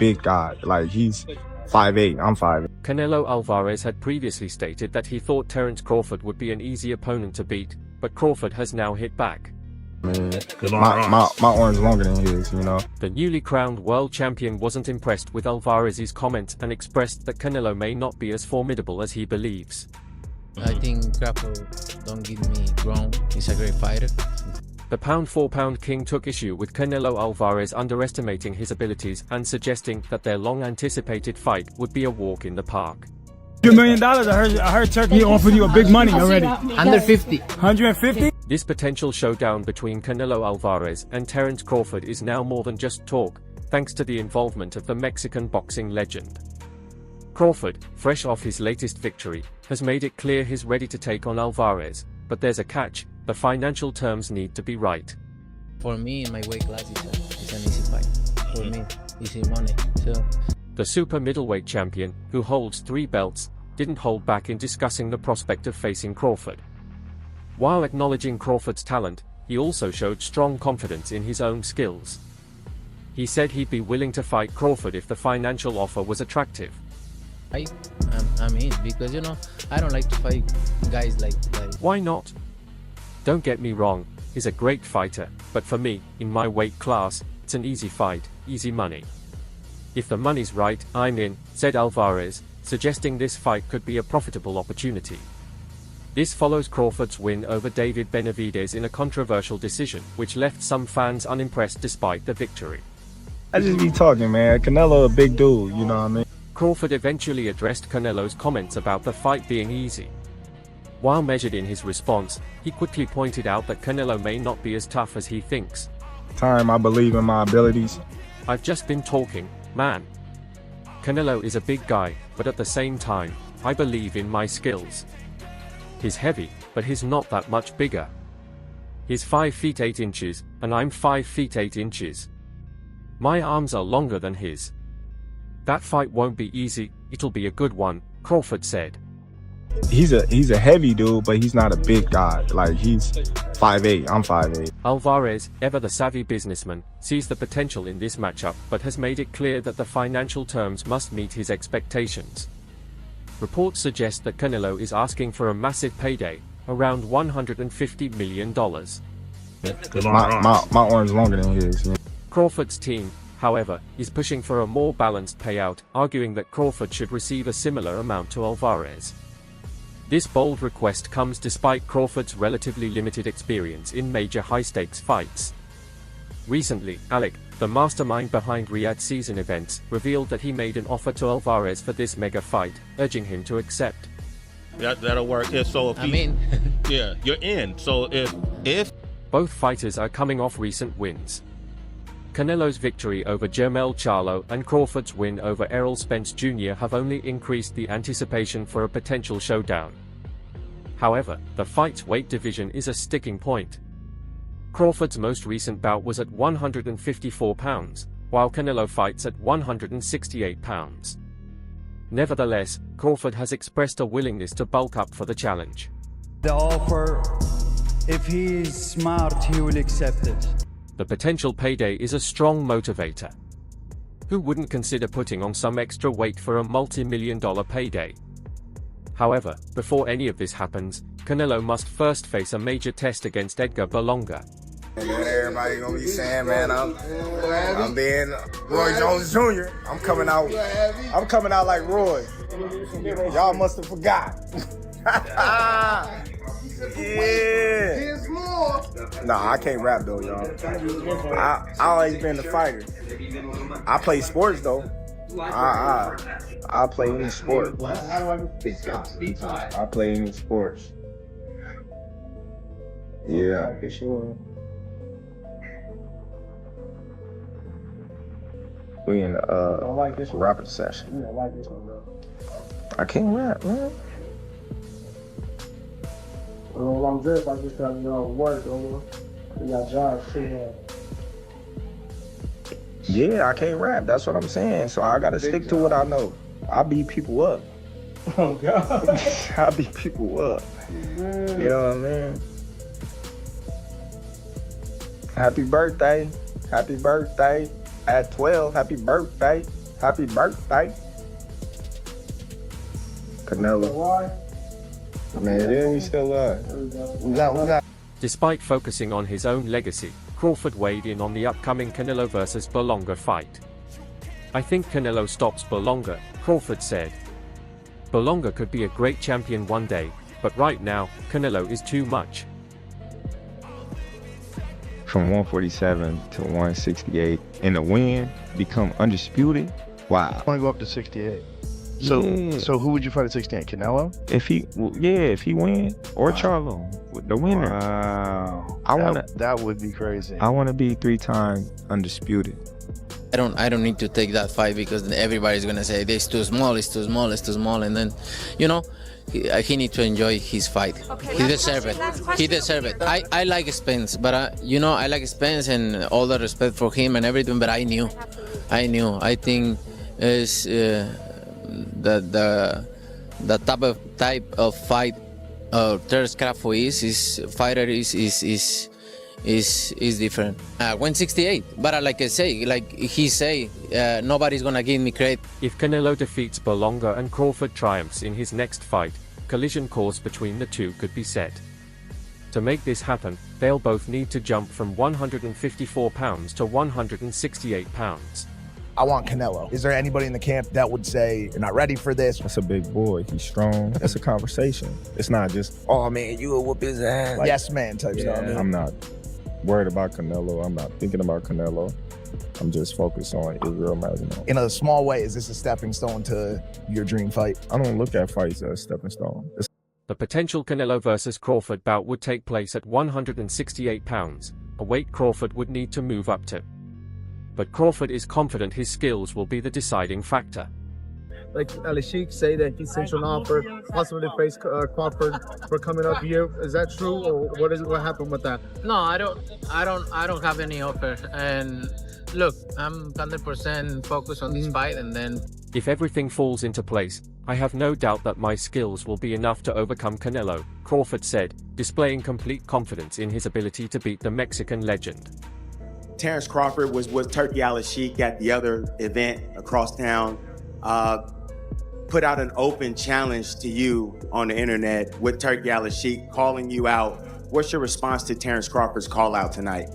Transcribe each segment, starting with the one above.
big guy. Like, he's 5'8", I'm 5'8". CaneloAlvarez had previously stated that he thought Terence Crawford would be an easy opponent to beat, but Crawford has now hit back. Man, my arm's longer than his, you know. The newly crowned world champion wasn't impressed with Alvarez's comments and expressed that Canelo may not be as formidable as he believes. I think Crawford don't give me wrong. He's a great fighter. The pound-for-pound king took issue with CaneloAlvarez underestimating his abilities and suggesting that their long-anticipated fight would be a walk in the park. $2 million? I heard Turkey offered you a big money already. 150. 150? This potential showdown between CaneloAlvarez and Terence Crawford is now more than just talk, thanks to the involvement of the Mexican boxing legend. Crawford, fresh off his latest victory, has made it clear he's ready to take on Alvarez, but there's a catch: the financial terms need to be right. For me, in my weight class, it's an easy fight. For me, easy money. So the super middleweight champion, who holds 3 belts, didn't hold back in discussing the prospect of facing Crawford. While acknowledging Crawford's talent, he also showed strong confidence in his own skills. He said he'd be willing to fight Crawford if the financial offer was attractive. I'm in, because I don't like to fight guys like. Why not? Don't get me wrong, he's a great fighter, but for me, in my weight class, it's an easy fight, easy money. If the money's right, I'm in, said Alvarez, suggesting this fight could be a profitable opportunity. This follows Crawford's win over David Benavidez in a controversial decision, which left some fans unimpressed despite the victory. I just be talking, man. Canelo a big dude, you know what I mean? Crawford eventually addressed Canelo's comments about the fight being easy. While measured in his response, he quickly pointed out that Canelo may not be as tough as he thinks. I believe in my abilities. I've just been talking, man. Canelo is a big guy, but at the same time, I believe in my skills. He's heavy, but he's not that much bigger. He's 5 feet 8 inches, and I'm 5 feet 8 inches. My arms are longer than his. That fight won't be easy, it'll be a good one, Crawford said. He's a heavy dude, but he's not a big guy. Like, he's 5'8", I'm 5'8". Alvarez, ever the savvy businessman, sees the potential in this matchup but has made it clear that the financial terms must meet his expectations. Reports suggest that Canelo is asking for a massive payday, around $150 million. My arm's longer than his. Yeah. Crawford's team, however, is pushing for a more balanced payout, arguing that Crawford should receive a similar amount to Alvarez. This bold request comes despite Crawford's relatively limited experience in major high-stakes fights. Recently, Alec, the mastermind behind Riyadh season events, revealed that he made an offer to Alvarez for this mega fight, urging him to accept. That'll work. So if I'm in. Yeah, you're in. So if both fighters are coming off recent wins. Canelo's victory over Jermell Charlo and Crawford's win over Errol Spence Jr. have only increased the anticipation for a potential showdown. However, the fight's weight division is a sticking point. Crawford's most recent bout was at 154 pounds, while Canelo fights at 168 pounds. Nevertheless, Crawford has expressed a willingness to bulk up for the challenge. The offer, if he is smart, he will accept it. The potential payday is a strong motivator. Who wouldn't consider putting on some extra weight for a multi-million-dollar payday? However, before any of this happens, Canelo must first face a major test against Edgar Berlanga. Everybody gonna be saying, man, I'm being Roy Jones Jr. I'm coming out like Roy. Y'all must have forgot. Yeah. Nah, I can't rap though, y'all. I always been a fighter. I play sports though. I play any sport. I play any sports. Yeah, for sure. We in the rapping session. I can't rap, man. Well, I'm dressed, I just got work over. We got jobs too. Yeah, I can't rap. That's what I'm saying. So I gotta stick to what I know. I beat people up. Oh God. I beat people up. You know what I mean? Happy birthday. Happy birthday. At 12, happy birthday. Happy birthday. Canelo. Why? Man, yeah, he's still alive. We got. Despite focusing on his own legacy, Crawford weighed in on the upcoming Canelo vs. Berlanga fight. "I think Canelo stops Berlanga," Crawford said. "Berlanga could be a great champion one day, but right now, Canelo is too much." From 147 to 168, and the win, become undisputed. Wow. I want to go up to 68. So who would you fight at 68? Canelo? If he win, or Charlo, the winner. Wow. That would be crazy. I want to be 3-time undisputed. I don't need to take that fight because then everybody's gonna say it's too small, it's too small, it's too small, and then, you know, he needs to enjoy his fight. Okay, He deserves it. He deserves it. I like Spence, but you know, I like Spence and all the respect for him and everything. But I knew. I think is the type of fight Terence Crawford is different. 168, but like I say, like he say, nobody's gonna give me credit. If Canelo defeats Berlanga and Crawford triumphs in his next fight, collision course between the two could be set. To make this happen, they'll both need to jump from 154 pounds to 168 pounds. I want Canelo. Is there anybody in the camp that would say, you're not ready for this? That's a big boy. He's strong. That's a conversation. It's not just, oh man, you will whoop his ass. Like, yes, man type stuff. I'm not worried about Canelo. I'm not thinking about Canelo. I'm just focused on Israel Masvidal. In a small way, is this a stepping stone to your dream fight? I don't look at fights as stepping stone. The potential Canelo vs. Crawford bout would take place at 168 pounds, a weight Crawford would need to move up to. But Crawford is confident his skills will be the deciding factor. Like Sheikh say that he sent you an offer, possibly to face Crawford for coming up here. Is that true, or what happened with that? No, I don't have any offer. And look, I'm 100% focused on this fight, and then if everything falls into place, I have no doubt that my skills will be enough to overcome Canelo, Crawford said, displaying complete confidence in his ability to beat the Mexican legend. Terence Crawford was with Turkey Al-Sheikh at the other event across town. Put out an open challenge to you on the internet with Turkey Al-Sheikh calling you out. What's your response to Terence Crawford's call out tonight?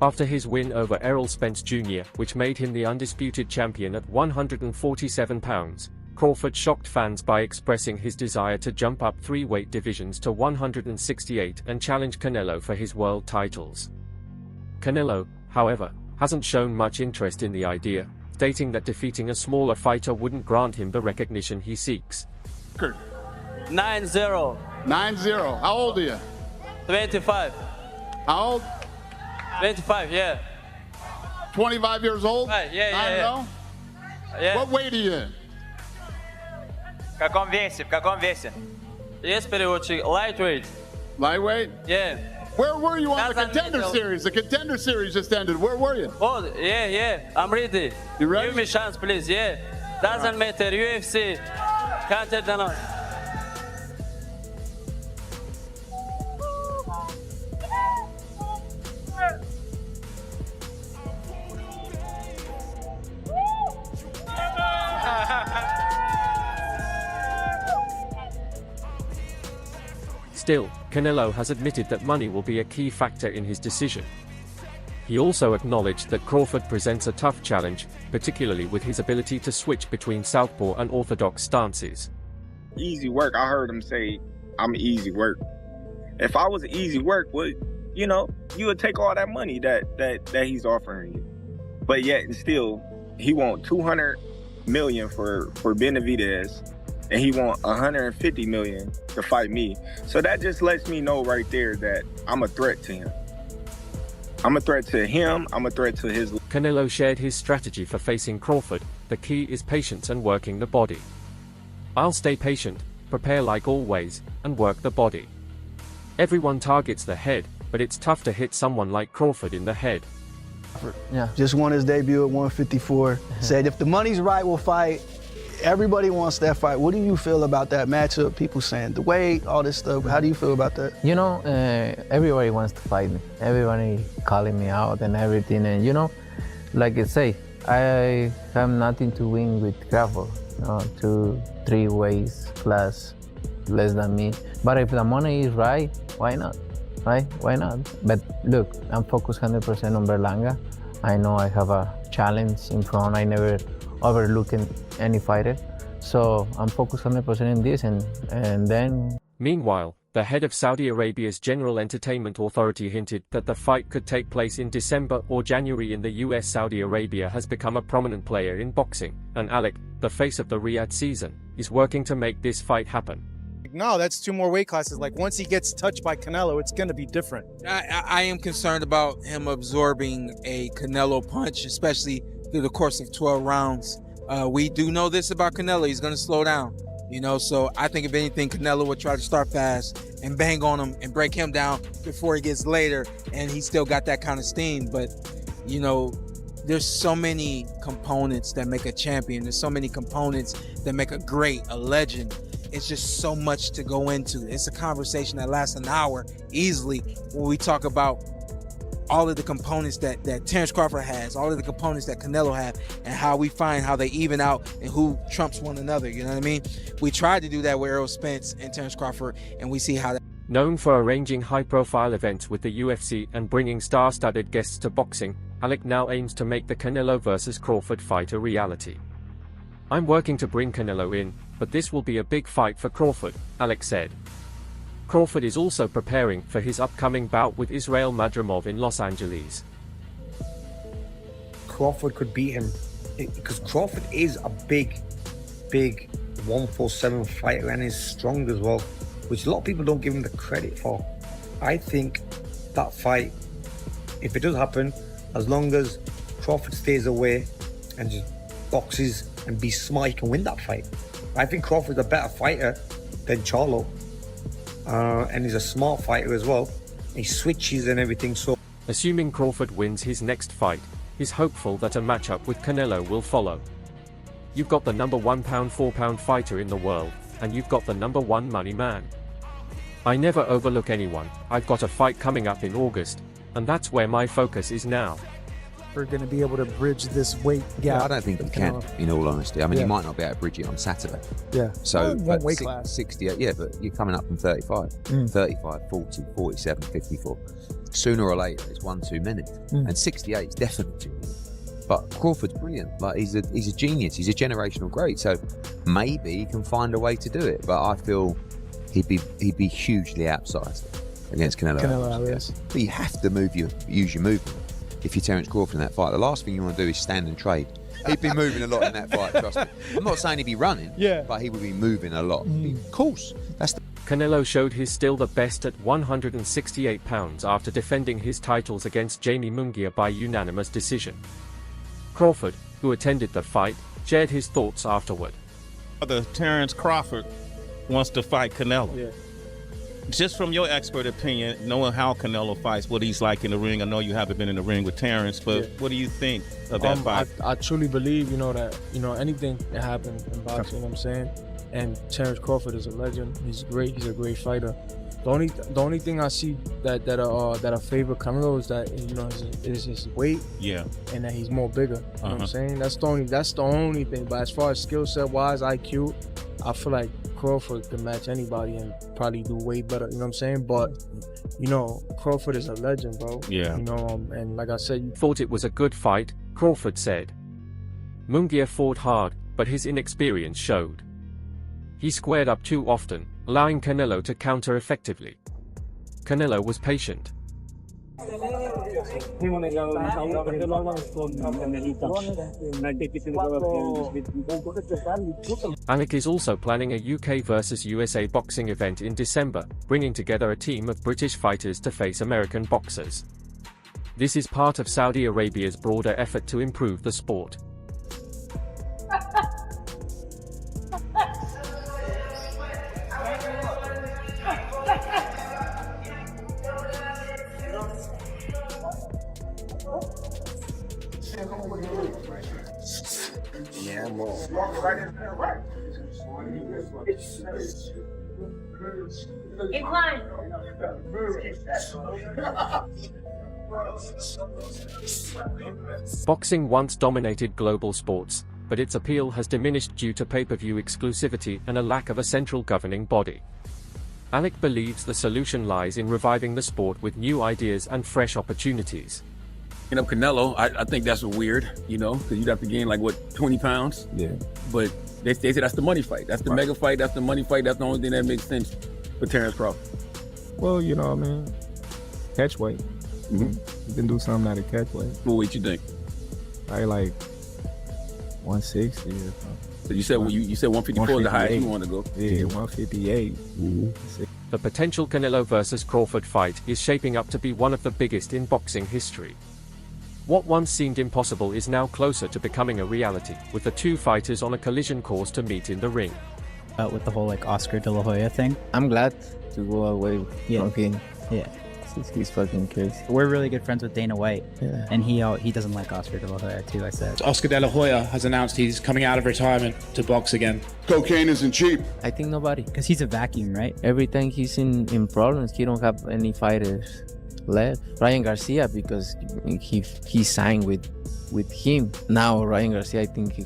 After his win over Errol Spence Jr., which made him the undisputed champion at 147 pounds, Crawford shocked fans by expressing his desire to jump up 3 weight divisions to 168 and challenge Canelo for his world titles. Canelo, however, hasn't shown much interest in the idea, stating that defeating a smaller fighter wouldn't grant him the recognition he seeks. 9-0. 9-0. How old are you? 25. How old? 25, yeah. 25 years old? Right, yeah. Yeah. What weight are you in? Fica convence. Yes, Periucci, lightweight. Lightweight? Yeah. Where were you on the Contender Series? The Contender Series just ended. Where were you? Oh, yeah. I'm ready. You ready? Give me a chance, please. Yeah. Doesn't matter. UFC. Can't tell them. Still, Canelo has admitted that money will be a key factor in his decision. He also acknowledged that Crawford presents a tough challenge, particularly with his ability to switch between southpaw and orthodox stances. Easy work. I heard him say, I'm easy work. If I was easy work, you would take all that money that he's offering you. But yet and still, he want $200 million for Benavidez, and he want $150 million to fight me. So that just lets me know right there that I'm a threat to him. I'm a threat to him, I'm a threat to his... Canelo shared his strategy for facing Crawford. The key is patience and working the body. I'll stay patient, prepare like always, and work the body. Everyone targets the head, but it's tough to hit someone like Crawford in the head. Yeah. Just won his debut at 154. Said if the money's right, we'll fight. Everybody wants that fight. What do you feel about that matchup? People saying the weight, all this stuff. How do you feel about that? You know, everybody wants to fight me. Everybody calling me out and everything. And you know, like I say, I have nothing to win with Crawford. 2-3 weights class less than me. But if the money is right, why not? Right? Why not? But look, I'm focused 100% on Berlanga. I know I have a challenge in front. I never overlook any fighter. So I'm focused 100% in this and then... Meanwhile, the head of Saudi Arabia's General Entertainment Authority hinted that the fight could take place in December or January in the US. Saudi Arabia has become a prominent player in boxing, and Alec, the face of the Riyadh season, is working to make this fight happen. No, that's 2 more weight classes. Like, once he gets touched by Canelo, it's going to be different. I am concerned about him absorbing a Canelo punch, especially through the course of 12 rounds. We do know this about Canelo. He's going to slow down. You know, so I think if anything, Canelo would try to start fast and bang on him and break him down before he gets later, and he still got that kind of steam. But, you know, there's so many components that make a champion. There's so many components that make a great, a legend. It's just so much to go into. It's a conversation that lasts an hour easily when we talk about all of the components that Terence Crawford has, all of the components that Canelo have, and how we find how they even out and who trumps one another, you know what I mean? We tried to do that with Errol Spence and Terence Crawford, and we see how that... Known for arranging high-profile events with the UFC and bringing star-studded guests to boxing, Alec now aims to make the Canelo vs. Crawford fight a reality. "I'm working to bring Canelo in, but this will be a big fight for Crawford," Alec said. Crawford is also preparing for his upcoming bout with Israel Madrimov in Los Angeles. Crawford could beat him because Crawford is a big 147 fighter and is strong as well, which a lot of people don't give him the credit for. I think that fight, if it does happen, as long as Crawford stays away and just boxes and be smart, he can win that fight. I think Crawford's a better fighter than Charlo. And he's a smart fighter as well. He switches and everything, so... Assuming Crawford wins his next fight, he's hopeful that a matchup with Canelo will follow. You've got the number 1 pound for pound fighter in the world, and you've got the number 1 money man. I never overlook anyone. I've got a fight coming up in August, and that's where my focus is now. We're going to be able to bridge this weight gap. I don't think he can, in all honesty. I mean, he might not be able to bridge it on Saturday. Yeah. So, one weight class. 68, yeah, but you're coming up from 35. 35, 40, 47, 54. Sooner or later, it's one too many. And 68 is definitely too many. But Crawford's brilliant. Like, he's a genius. He's a generational great. So maybe he can find a way to do it. But I feel he'd be hugely outsized against Canelo. Alvarez. But you have to use your movement. If you're Terence Crawford in that fight, the last thing you want to do is stand and trade. He'd be moving a lot in that fight, trust me. I'm not saying he'd be running, but he would be moving a lot. Of course. Canelo showed he's still the best at 168 pounds after defending his titles against Jamie Munguia by unanimous decision. Crawford, who attended the fight, shared his thoughts afterward. Terence Crawford wants to fight Canelo. Yeah. Just from your expert opinion, knowing how Canelo fights, what he's like in the ring, I know you haven't been in the ring with Terence, but what do you think of that fight? I truly believe, that, anything can happen in boxing, you know what I'm saying? And Terence Crawford is a legend. He's great. He's a great fighter. The only thing I see that I favor Canelo is that is his weight. Yeah. And that he's more bigger. You know what I'm saying? That's the only thing. But as far as skill set wise, IQ, I feel like Crawford can match anybody and probably do way better, you know what I'm saying? But, Crawford is a legend, bro. Yeah. And like I said... Thought it was a good fight, Crawford said. Munguia fought hard, but his inexperience showed. He squared up too often, allowing Canelo to counter effectively. Canelo was patient. Alec is also planning a UK vs USA boxing event in December, bringing together a team of British fighters to face American boxers. This is part of Saudi Arabia's broader effort to improve the sport. Yeah, I'm all. Boxing once dominated global sports, but its appeal has diminished due to pay-per-view exclusivity and a lack of a central governing body. Alec believes the solution lies in reviving the sport with new ideas and fresh opportunities. You know, Canelo, I think that's weird, you know, because you'd have to gain like, what, 20 pounds? Yeah. But they say that's the money fight. That's the mega fight. That's the money fight. That's the only thing that makes sense for Terence Crawford. Well, you know, I mean, catch weight. You can do something out of catch weight. What weight you think? Probably like 160 or something. So you said you said 154 is the highest you want to go. Yeah, 158. The potential Canelo versus Crawford fight is shaping up to be one of the biggest in boxing history. What once seemed impossible is now closer to becoming a reality, with the two fighters on a collision course to meet in the ring. With the whole like Oscar De La Hoya thing. I'm glad to go away from him. Yeah. He's fucking crazy. We're really good friends with Dana White. Yeah. And he doesn't like Oscar De La Hoya too, I said. Oscar De La Hoya has announced he's coming out of retirement to box again. Cocaine isn't cheap. I think nobody. Because he's a vacuum, right? Every time he's in problems, he don't have any fighters left. Ryan Garcia, because he signed with him. Now Ryan Garcia, I think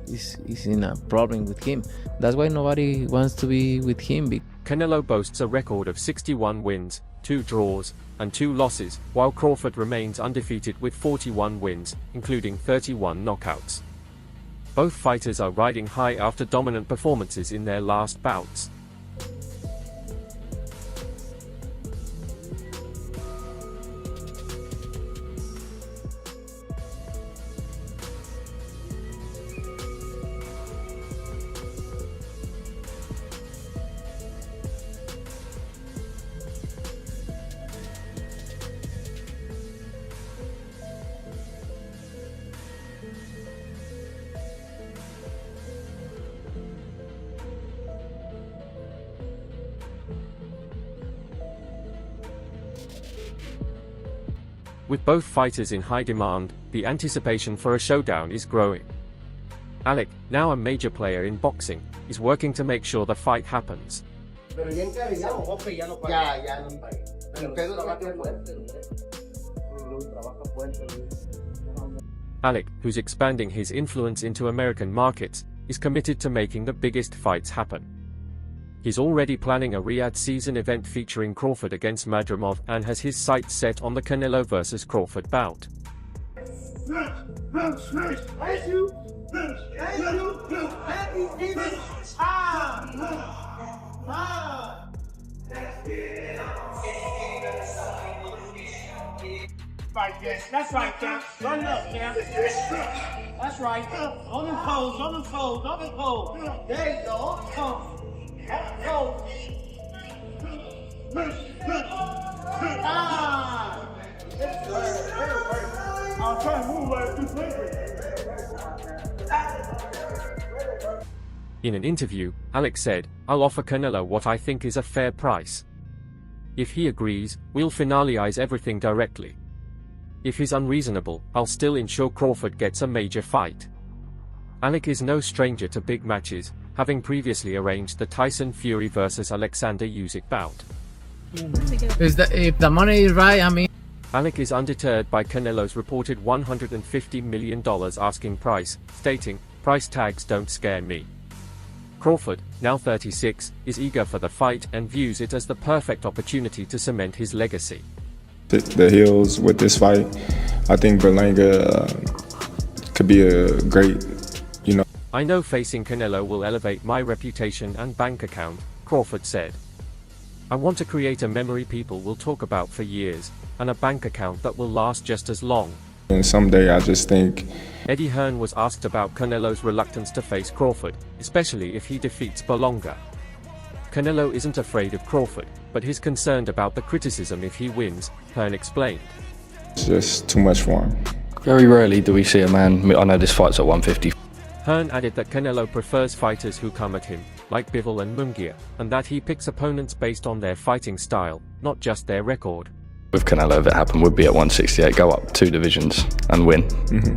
is in a problem with him. That's why nobody wants to be with him. Canelo boasts a record of 61 wins, 2 draws, and 2 losses, while Crawford remains undefeated with 41 wins, including 31 knockouts. Both fighters are riding high after dominant performances in their last bouts. With both fighters in high demand, the anticipation for a showdown is growing. Alec, now a major player in boxing, is working to make sure the fight happens. Alec, who's expanding his influence into American markets, is committed to making the biggest fights happen. He's already planning a Riyadh season event featuring Crawford against Madrimov and has his sights set on the Canelo versus Crawford bout. That's right, Cam. Run it up, Cam. That's right. On the pose, on the pose, on the pose. There you go. Come. Go. I'll try to move like this later. In an interview, Alex said, "I'll offer Canelo what I think is a fair price. If he agrees, we'll finalize everything directly. If he's unreasonable, I'll still ensure Crawford gets a major fight." Alec is no stranger to big matches, having previously arranged the Tyson Fury versus Alexander Usyk bout. If the money is right, I mean... Alec is undeterred by Canelo's reported $150 million asking price, stating, "Price tags don't scare me." Crawford, now 36, is eager for the fight and views it as the perfect opportunity to cement his legacy. The heels with this fight, I think Berlanga could be a great, "I know facing Canelo will elevate my reputation and bank account," Crawford said. "I want to create a memory people will talk about for years, and a bank account that will last just as long." And someday I just think... Eddie Hearn was asked about Canelo's reluctance to face Crawford, especially if he defeats Berlanga. Canelo isn't afraid of Crawford, but he's concerned about the criticism if he wins, Hearn explained. It's just too much for him. Very rarely do we see a man, I know this fight's at 150. Hearn added that Canelo prefers fighters who come at him, like Bivol and Munguia, and that he picks opponents based on their fighting style, not just their record. With Canelo, if it happened, would be at 168, go up 2 divisions and win.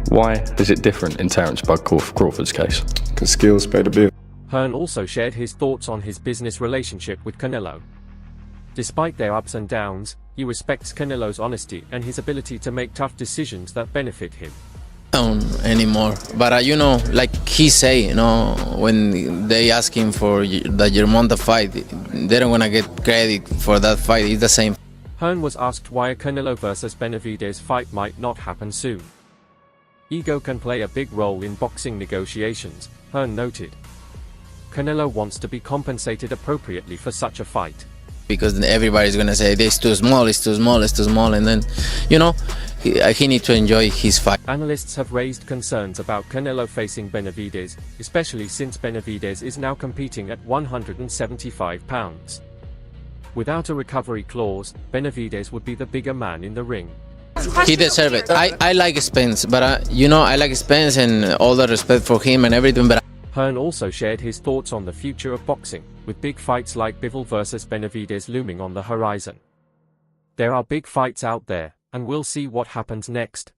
Why is it different in Terence Bud Crawford's case? Because skills pay the bill. Hearn also shared his thoughts on his business relationship with Canelo. Despite their ups and downs, he respects Canelo's honesty and his ability to make tough decisions that benefit him. Anymore, but you know, like he say, you know, when they ask him for the Germonta fight, they don't wanna get credit for that fight. It's the same. Hearn was asked why a Canelo versus Benavidez fight might not happen soon. Ego can play a big role in boxing negotiations, Hearn noted. Canelo wants to be compensated appropriately for such a fight. Because everybody's gonna say this too small, it's too small, it's too small, and then, you know, he needs to enjoy his fight. Analysts have raised concerns about Canelo facing Benavidez, especially since Benavidez is now competing at 175 pounds. Without a recovery clause, Benavidez would be the bigger man in the ring. He deserves it. I like Spence, but you know, I like Spence and all the respect for him and everything, but Hearn also shared his thoughts on the future of boxing, with big fights like Bivol versus Benavidez looming on the horizon. There are big fights out there, and we'll see what happens next.